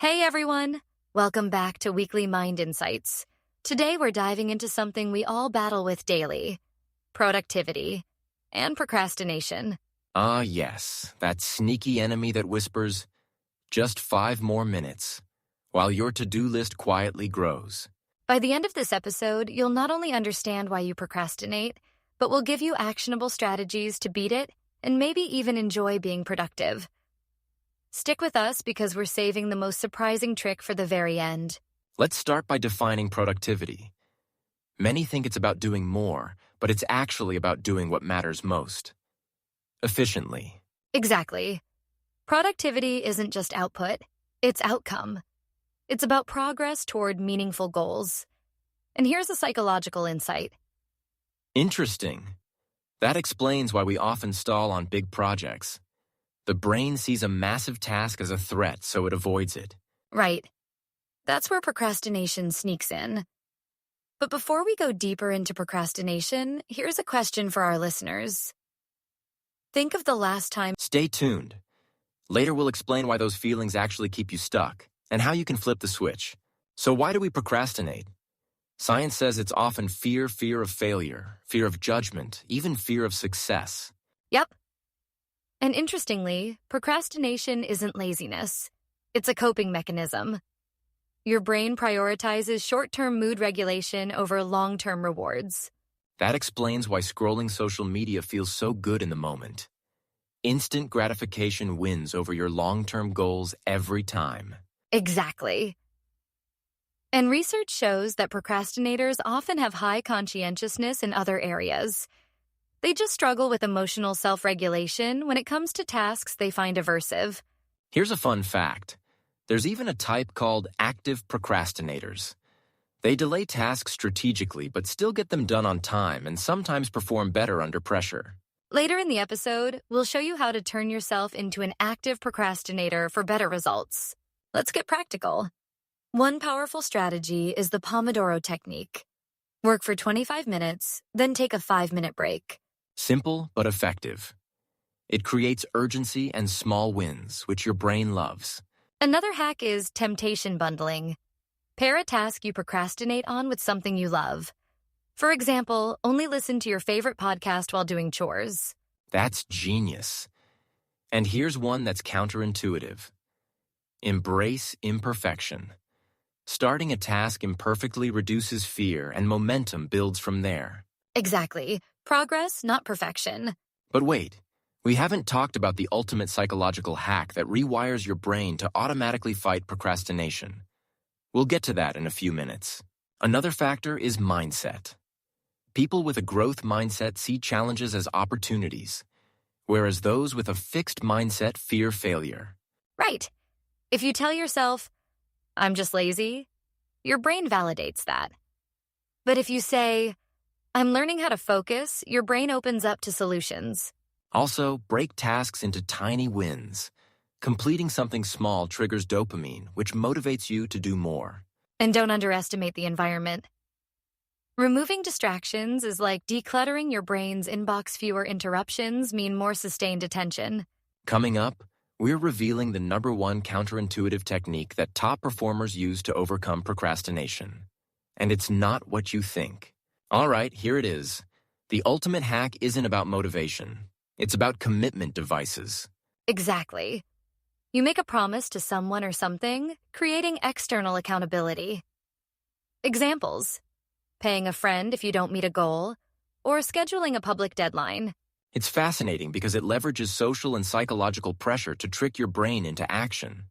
Hey everyone! Welcome back to Weekly Mind Insights. Today we're diving into something we all battle with daily: productivity and procrastination. Ah, yes, that sneaky enemy that whispers, just 5 more minutes, while your to-do list quietly grows. By the end of this episode, you'll not only understand why you procrastinate, but we'll give you actionable strategies to beat it and maybe even enjoy being productive. Stick with us because we're saving the most surprising trick for the very end. Let's start by defining productivity. Many think it's about doing more, but it's actually about doing what matters most. Efficiently. Exactly. Productivity isn't just output, it's outcome. It's about progress toward meaningful goals. And here's a psychological insight. Interesting. That explains why we often stall on big projects. The brain sees a massive task as a threat, so it avoids it. Right. That's where procrastination sneaks in. But before we go deeper into procrastination, here's a question for our listeners. Think of the last time. Stay tuned. Later we'll explain why those feelings actually keep you stuck and how you can flip the switch. So why do we procrastinate? Science says it's often fear of failure, fear of judgment, even fear of success. Yep. And interestingly, procrastination isn't laziness. It's a coping mechanism. Your brain prioritizes short-term mood regulation over long-term rewards. That explains why scrolling social media feels so good in the moment. Instant gratification wins over your long-term goals every time. Exactly. And research shows that procrastinators often have high conscientiousness in other areas. They just struggle with emotional self-regulation when it comes to tasks they find aversive. Here's a fun fact. There's even a type called active procrastinators. They delay tasks strategically but still get them done on time and sometimes perform better under pressure. Later in the episode, we'll show you how to turn yourself into an active procrastinator for better results. Let's get practical. One powerful strategy is the Pomodoro Technique. Work for 25 minutes, then take a 5-minute break. Simple but effective. It creates urgency and small wins, which your brain loves. Another hack is temptation bundling. Pair a task you procrastinate on with something you love. For example, only listen to your favorite podcast while doing chores. That's genius. And here's one that's counterintuitive. Embrace imperfection. Starting a task imperfectly reduces fear and momentum builds from there. Exactly. Progress, not perfection. But wait, we haven't talked about the ultimate psychological hack that rewires your brain to automatically fight procrastination. We'll get to that in a few minutes. Another factor is mindset. People with a growth mindset see challenges as opportunities, whereas those with a fixed mindset fear failure. Right. If you tell yourself, I'm just lazy, your brain validates that. But if you say, I'm learning how to focus, your brain opens up to solutions. Also, break tasks into tiny wins. Completing something small triggers dopamine, which motivates you to do more. And don't underestimate the environment. Removing distractions is like decluttering your brain's inbox. Fewer interruptions mean more sustained attention. Coming up, we're revealing the #1 counterintuitive technique that top performers use to overcome procrastination. And it's not what you think. All right, here it is. The ultimate hack isn't about motivation. It's about commitment devices. Exactly. You make a promise to someone or something, creating external accountability. Examples: paying a friend if you don't meet a goal, or scheduling a public deadline. It's fascinating because it leverages social and psychological pressure to trick your brain into action.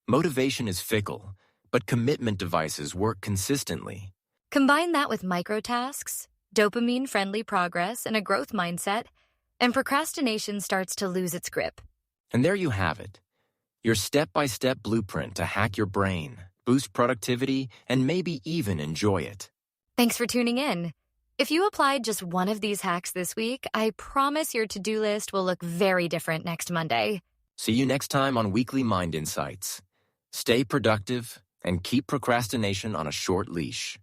Motivation is fickle, but commitment devices work consistently. Combine that with microtasks, dopamine-friendly progress, and a growth mindset, and procrastination starts to lose its grip. And there you have it. Your step-by-step blueprint to hack your brain, boost productivity, and maybe even enjoy it. Thanks for tuning in. If you applied just one of these hacks this week, I promise your to-do list will look very different next Monday. See you next time on Weekly Mind Insights. Stay productive and keep procrastination on a short leash.